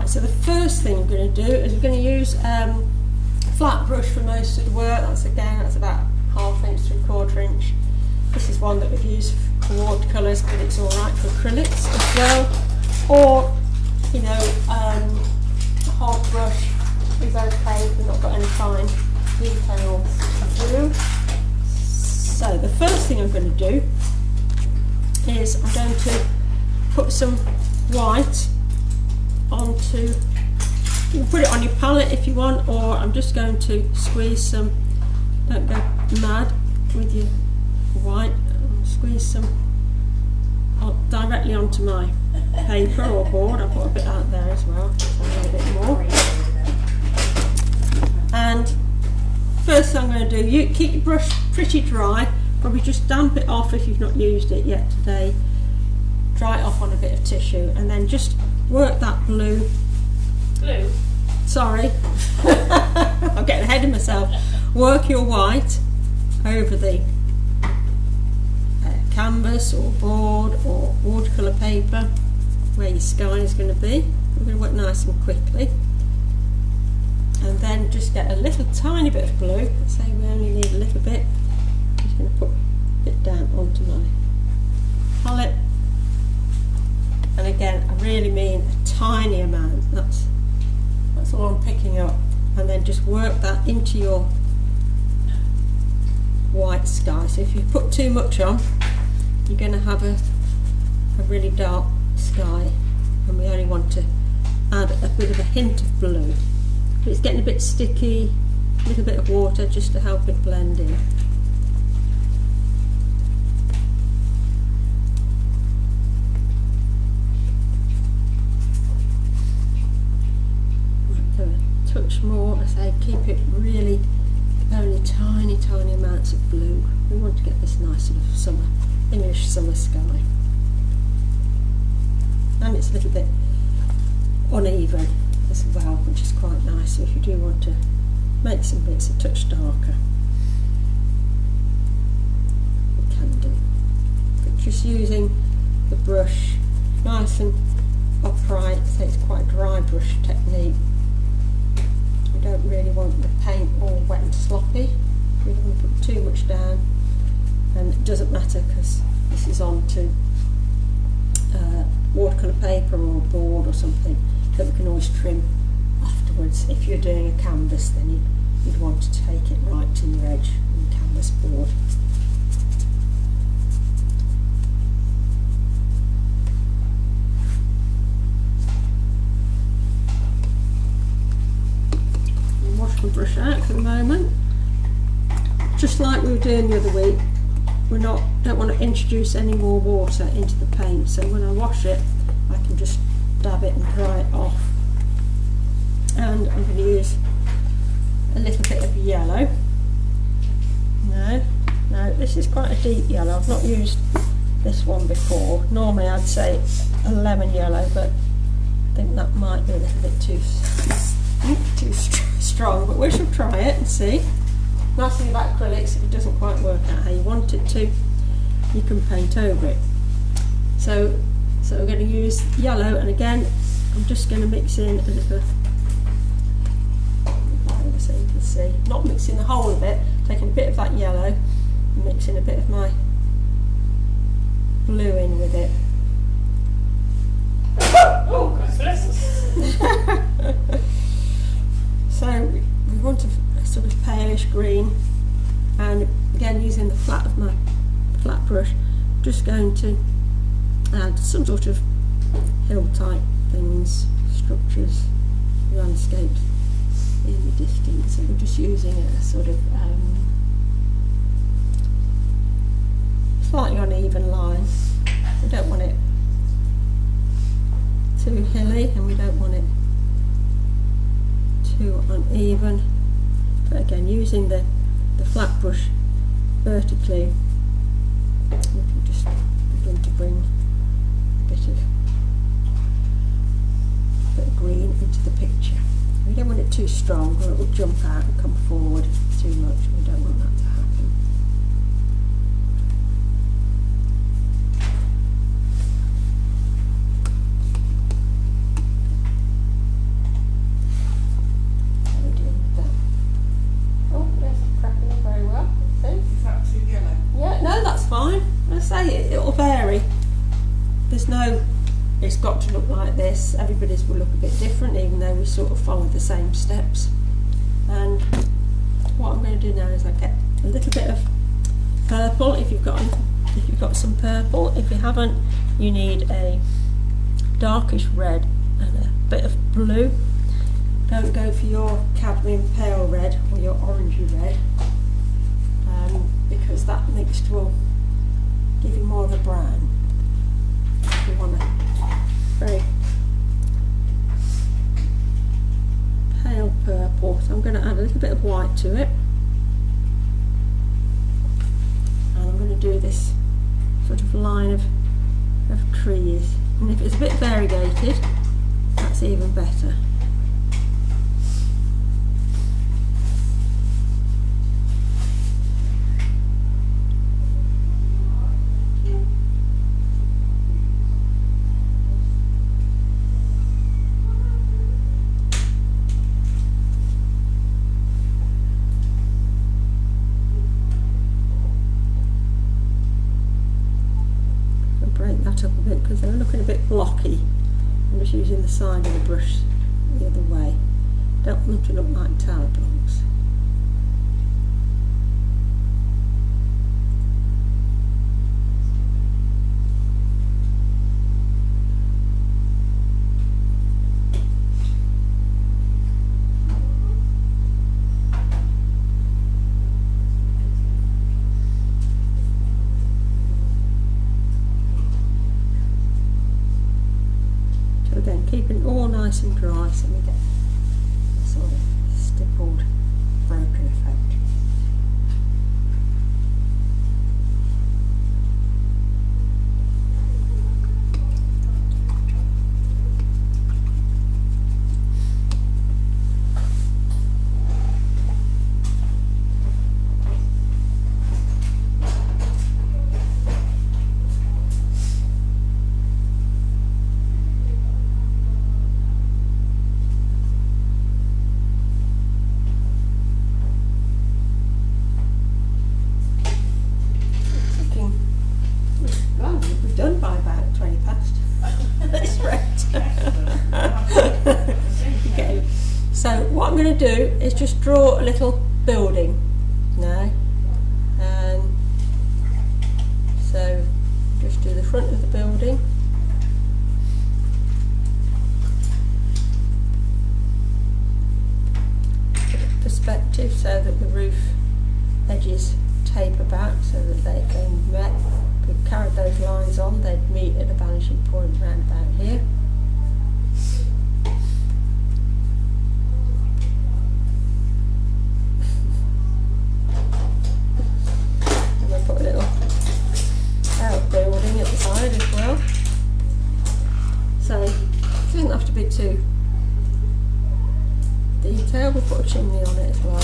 Right, so the first thing we're going to do is we're going to use flat brush for most of the work. That's about 1/2 inch, 3/4 inch. This is one that we've used for watercolours, but it's alright for acrylics as well. Or, you know, a hard brush is okay if we've not got any fine details to do. So the first thing I'm going to do is I'm going to put some white onto, you can put it on your palette if you want, or I'm just going to squeeze some, don't go mad with your white, squeeze some directly onto my paper or board. I'll put a bit out there as well, so a little bit more. And first thing I'm going to do, you keep your brush pretty dry, probably just damp it off if you've not used it yet today. Dry it off on a bit of tissue and then just work that blue. Sorry, I'm getting ahead of myself. Work your white over the canvas or board or watercolour paper where your sky is going to be. We're going to work nice and quickly. And then just get a little tiny bit of blue. Let's say we only need a little bit. I'm just going to put a bit down onto my palette. And again, I really mean a tiny amount. That's all I'm picking up. And then just work that into your white sky. So if you put too much on, you're going to have a really dark sky. And we only want to add a bit of a hint of blue. But it's getting a bit sticky, a little bit of water just to help it blend in. Touch more, I say keep it really only tiny amounts of blue. We want to get this nice sort of summer, English summer sky. And it's a little bit uneven as well, which is quite nice. So if you do want to make some bits a touch darker, you can do. But just using the brush nice and upright, so it's quite a dry brush technique. We don't really want the paint all wet and sloppy. We don't want to put too much down, and it doesn't matter because this is onto watercolour paper or a board or something that we can always trim afterwards. If you're doing a canvas, then you'd want to take it right to your edge on the canvas board. Wash my brush out for the moment, just like we were doing the other week. We don't want to introduce any more water into the paint, so when I wash it I can just dab it and dry it off. And I'm going to use a little bit of yellow. No, this is quite a deep yellow. I've not used this one before. Normally I'd say a lemon yellow, but I think that might be a little bit too strong, but we shall try it and see. Nice thing about acrylics, if it doesn't quite work out how you want it to, you can paint over it. So we're going to use yellow, and again I'm just going to mix in a little, so you can see, not mixing the whole of it, taking a bit of that yellow and mixing a bit of my blue in with it. Oh, God bless us. So we want a sort of palish green, and again using the flat of my flat brush, just going to add some sort of hill type things, structures, landscapes in the distance. So we're just using a sort of slightly uneven line. We don't want it too hilly and we don't want it too uneven, but again using the flat brush vertically, we can just begin to bring a bit of green into the picture. We don't want it too strong or it will jump out and come forward too much. We don't want that to happen. it's got to look like this. Everybody's will look a bit different, even though we sort of follow the same steps. And what I'm going to do now is I get a little bit of purple. If you've got some purple. If you haven't, you need a darkish red and a bit of blue. Don't go for your cadmium pale red or your orangey red, because that mixed will give you more of a brown. If you want a very pale purple, so I'm going to add a little bit of white to it, and I'm going to do this sort of line of trees, and if it's a bit variegated, that's even better. That up a bit because they're looking a bit blocky. I'm just using the side of the brush the other way. Don't want them to look like tower blocks. Again, keeping it all nice and dry so we get a sort of stippled, broken effect. Done by about 20 past. That's right. Okay. So what I'm going to do is just draw a little building now, and so just do the front of the building. Perspective so that the roof edges taper back so that they can met. If we carried those lines on, they'd meet at a vanishing point round about here. And we'll put a little outbuilding at the side as well. So it doesn't have to be too detailed. We'll put a chimney on it as well.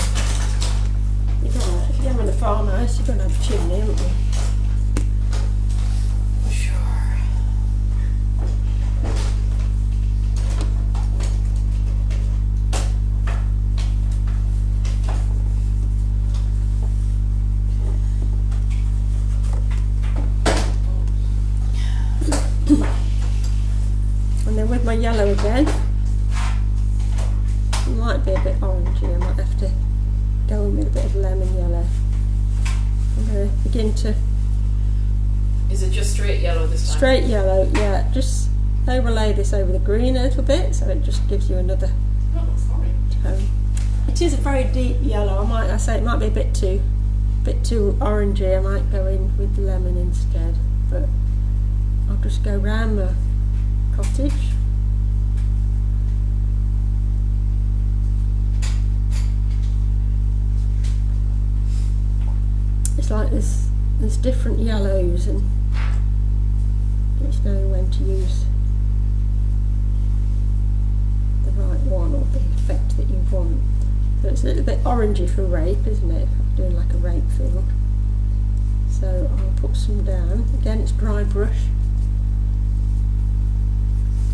If you're having a farmhouse, you're going to have a chimney, haven't you? And then with my yellow again, it might be a bit orangey, I might have to go in with a bit of lemon yellow. I'm going to begin to... Is it just straight yellow this time? Straight yellow, yeah. Just overlay this over the green a little bit so it just gives you another tone. It is a very deep yellow. I say it might be a bit too orangey. I might go in with lemon instead, but I'll just go round the cottage. It's like there's different yellows, and it's knowing when to use the right one or the effect that you want. So it's a little bit orangey for rape, isn't it? I'm doing like a rape field. So I'll put some down. Again, it's dry brush.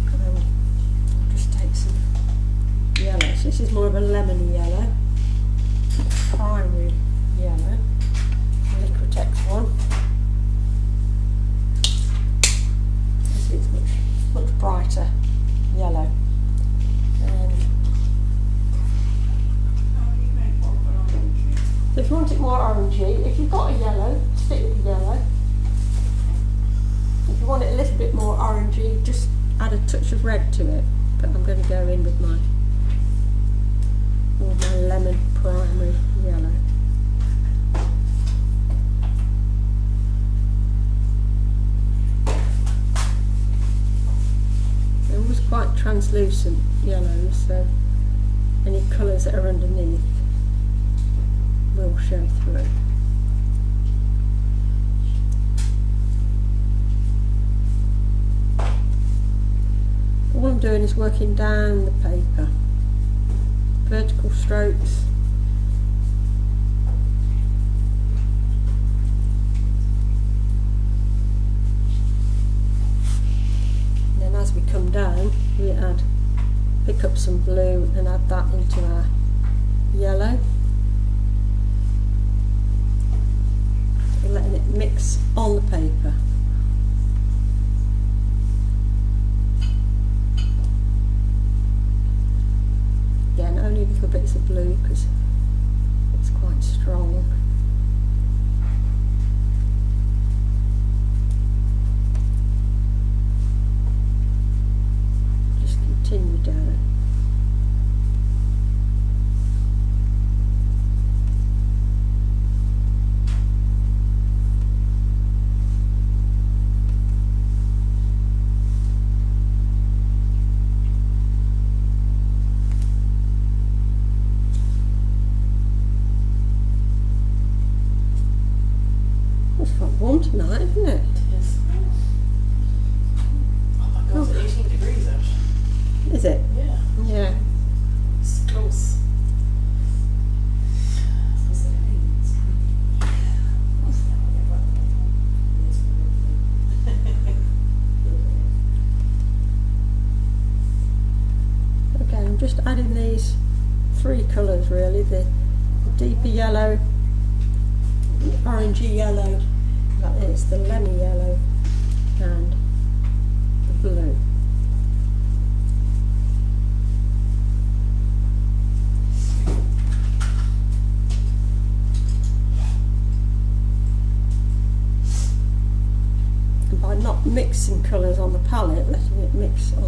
And then I'll just take some yellow. So this is more of a lemony yellow, primary yellow. Liquitex one. This is much brighter yellow. So if you want it more orangey, if you've got a yellow, stick with the yellow. If you want it a little bit more orangey, just add a touch of red to it. But I'm going to go in with my lemon primary yellow. They're always quite translucent yellows, so any colours that are underneath will show through. All I'm doing is working down the paper, vertical strokes. And then as we come down, we pick up some blue and add that into our yellow. We're letting it mix on the paper. Again, only little bits of blue because it's quite strong. Just continue down. Warm tonight, isn't it? Yes. Oh my God, it's 18 degrees out. Is it? Yeah. Yeah. It's close. Okay, I'm just adding these three colours really, the deeper yellow, the orangey yellow, that is the lemon yellow, and the blue. And by not mixing colours on the palette, letting it mix on